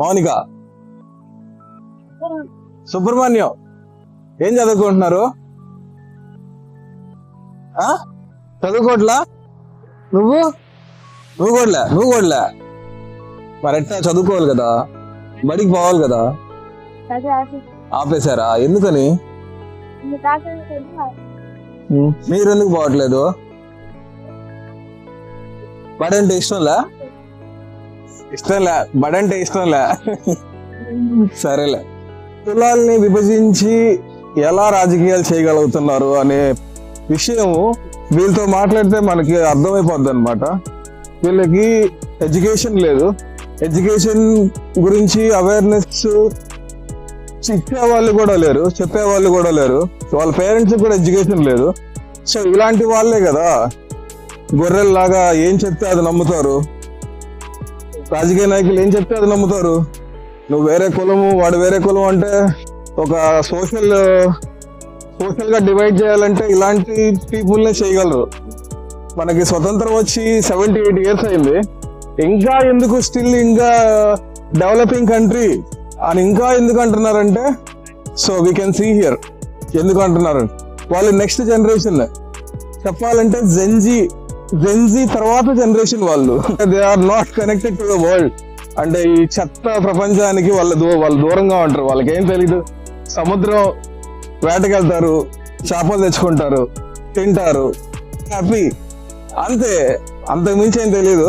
మౌనిక, సుబ్రహ్మణ్యం, ఏం చదువుకుంటున్నారు? చదువుకోవట్లా? నువ్వు నువ్వు కూడలే మరి ఎట్లా చదువుకోవాలి కదా, బడికి పోవాలి కదా. ఆపేశారా? ఎందుకని? మీరు ఎందుకు పోవట్లేదు? బడి అంటే ఇష్టంలే? బడి అంటే ఇష్టంలే. సరేలే. కులాల్ని విభజించి ఎలా రాజకీయాలు చేయగలుగుతున్నారు అనే విషయం వీళ్ళతో మాట్లాడితే మనకి అర్థమైపోద్ది అనమాట. వీళ్ళకి ఎడ్యుకేషన్ లేదు, ఎడ్యుకేషన్ గురించి అవేర్నెస్ ఇచ్చేవాళ్ళు కూడా లేరు, చెప్పేవాళ్ళు కూడా లేరు, వాళ్ళ పేరెంట్స్ కూడా ఎడ్యుకేషన్ లేదు. సో ఇలాంటి వాళ్ళే కదా గొర్రెల్లాగా ఏం చెప్తే అది నమ్ముతారు. రాజకీయ నాయకులు ఏం చెప్తే అది నమ్ముతారు. నువ్వు వేరే కులము, వాడు వేరే కులం అంటే ఒక సోషల్ గా డివైడ్ చేయాలంటే ఇలాంటి పీపుల్నే చేయగలరు. మనకి స్వతంత్రం వచ్చి 78 years అయింది. ఇంకా ఎందుకు స్టిల్ ఇంకా డెవలపింగ్ కంట్రీ అని ఇంకా ఎందుకు అంటున్నారంటే, so we can see here ఎందుకు అంటున్నారు. వాళ్ళు నెక్స్ట్ జనరేషన్ చెప్పాలంటే జెన్జీ తర్వాత జనరేషన్ వాళ్ళు. They are not connected to the world. అంటే ఈ చెత్త ప్రపంచానికి వాళ్ళు దూరంగా ఉంటారు. వాళ్ళకి ఏం తెలీదు. సముద్రం వేటకెళ్తారు, చేపలు తెచ్చుకుంటారు, తింటారు, హ్యాపీ, అంతే. అంతకు మించి ఏం తెలీదు.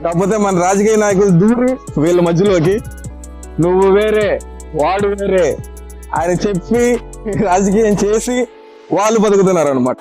కాకపోతే మన రాజకీయ నాయకులు దూరి వీళ్ళ మధ్యలోకి నువ్వు వేరే వాడు వేరే ఆయన చెప్పి రాజకీయం చేసి వాళ్ళు బతుకుతున్నారు అనమాట.